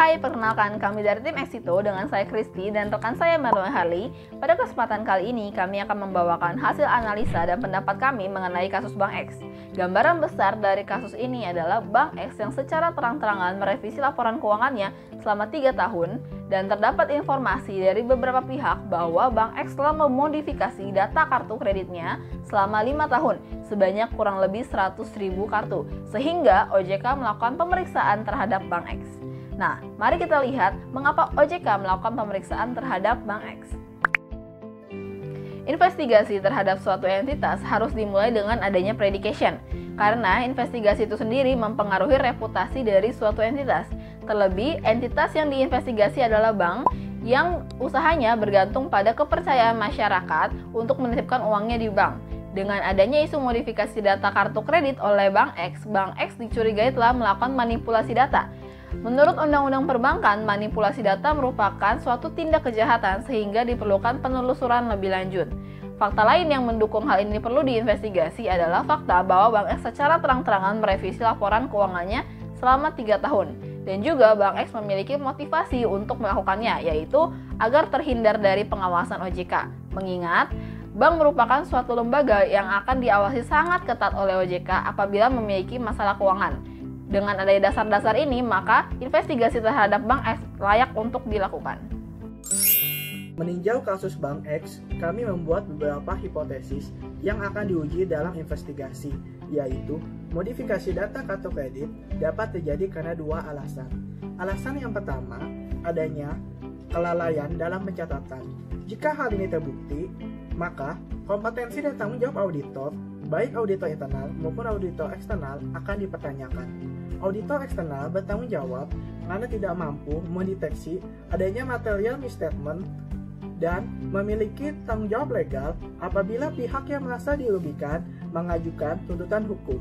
Hai, perkenalkan kami dari tim Exito dengan saya Kristi dan rekan saya Marlon Harley. Pada kesempatan kali ini kami akan membawakan hasil analisa dan pendapat kami mengenai kasus Bank X. Gambaran besar dari kasus ini adalah Bank X yang secara terang-terangan merevisi laporan keuangannya selama 3 tahun dan terdapat informasi dari beberapa pihak bahwa Bank X telah memodifikasi data kartu kreditnya selama 5 tahun sebanyak kurang lebih 100.000 kartu sehingga OJK melakukan pemeriksaan terhadap Bank X. Nah, mari kita lihat mengapa OJK melakukan pemeriksaan terhadap Bank X. Investigasi terhadap suatu entitas harus dimulai dengan adanya predication, karena investigasi itu sendiri mempengaruhi reputasi dari suatu entitas. Terlebih, entitas yang diinvestigasi adalah bank yang usahanya bergantung pada kepercayaan masyarakat untuk menitipkan uangnya di bank. Dengan adanya isu modifikasi data kartu kredit oleh Bank X dicurigai telah melakukan manipulasi data. Menurut Undang-Undang Perbankan, manipulasi data merupakan suatu tindak kejahatan sehingga diperlukan penelusuran lebih lanjut. Fakta lain yang mendukung hal ini perlu diinvestigasi adalah fakta bahwa Bank X secara terang-terangan merevisi laporan keuangannya selama 3 tahun. Dan juga Bank X memiliki motivasi untuk melakukannya, yaitu agar terhindar dari pengawasan OJK. Mengingat, bank merupakan suatu lembaga yang akan diawasi sangat ketat oleh OJK apabila memiliki masalah keuangan. Dengan adanya dasar-dasar ini, maka investigasi terhadap Bank X layak untuk dilakukan. Meninjau kasus Bank X, kami membuat beberapa hipotesis yang akan diuji dalam investigasi, yaitu modifikasi data kartu kredit dapat terjadi karena 2 alasan. Alasan yang pertama, adanya kelalaian dalam pencatatan. Jika hal ini terbukti, maka kompetensi dan tanggung jawab auditor, baik auditor internal maupun auditor eksternal, akan dipertanyakan. Auditor eksternal bertanggung jawab karena tidak mampu mendeteksi adanya material misstatement dan memiliki tanggung jawab legal apabila pihak yang merasa dirugikan mengajukan tuntutan hukum.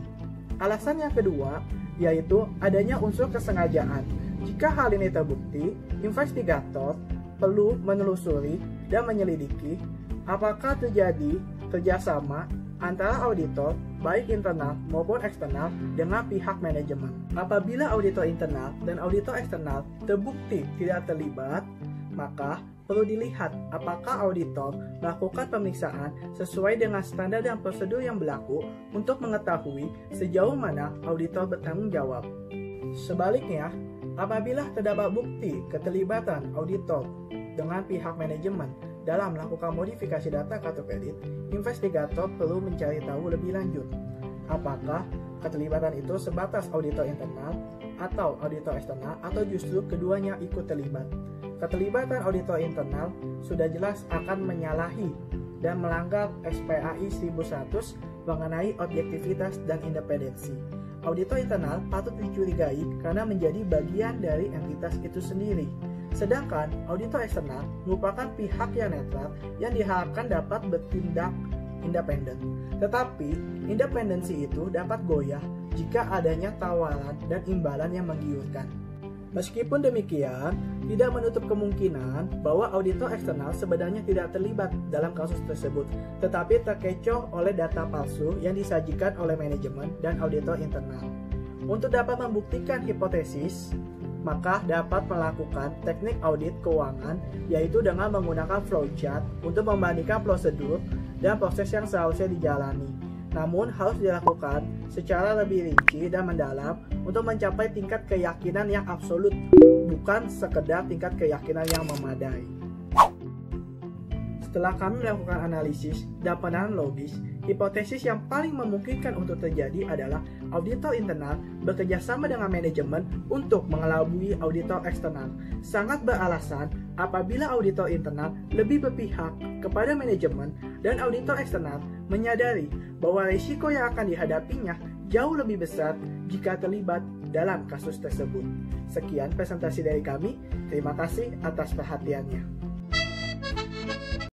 Alasan yang kedua yaitu adanya unsur kesengajaan. Jika hal ini terbukti, investigator perlu menelusuri dan menyelidiki apakah terjadi kerjasama antara auditor, baik internal maupun eksternal, dengan pihak manajemen. Apabila auditor internal dan auditor eksternal terbukti tidak terlibat, maka perlu dilihat apakah auditor melakukan pemeriksaan sesuai dengan standar dan prosedur yang berlaku untuk mengetahui sejauh mana auditor bertanggung jawab. Sebaliknya, apabila terdapat bukti keterlibatan auditor dengan pihak manajemen dalam melakukan modifikasi data kartu kredit, investigator perlu mencari tahu lebih lanjut apakah keterlibatan itu sebatas auditor internal atau auditor eksternal atau justru keduanya ikut terlibat. Keterlibatan auditor internal sudah jelas akan menyalahi dan melanggar SPAI 1100 mengenai objektivitas dan independensi. Auditor internal patut dicurigai karena menjadi bagian dari entitas itu sendiri. Sedangkan auditor eksternal merupakan pihak yang netral yang diharapkan dapat bertindak independen. Tetapi, independensi itu dapat goyah jika adanya tawaran dan imbalan yang menggiurkan. Meskipun demikian, tidak menutup kemungkinan bahwa auditor eksternal sebenarnya tidak terlibat dalam kasus tersebut, tetapi terkecoh oleh data palsu yang disajikan oleh manajemen dan auditor internal. Untuk dapat membuktikan hipotesis, maka dapat melakukan teknik audit keuangan, yaitu dengan menggunakan flowchart untuk membandingkan prosedur dan proses yang seharusnya dijalani. Namun harus dilakukan secara lebih rinci dan mendalam untuk mencapai tingkat keyakinan yang absolut, bukan sekedar tingkat keyakinan yang memadai. Setelah kami melakukan analisis dan penelitian logis, hipotesis yang paling memungkinkan untuk terjadi adalah auditor internal bekerjasama dengan manajemen untuk mengelabui auditor eksternal. Sangat beralasan apabila auditor internal lebih berpihak kepada manajemen dan auditor eksternal menyadari bahwa risiko yang akan dihadapinya jauh lebih besar jika terlibat dalam kasus tersebut. Sekian presentasi dari kami. Terima kasih atas perhatiannya.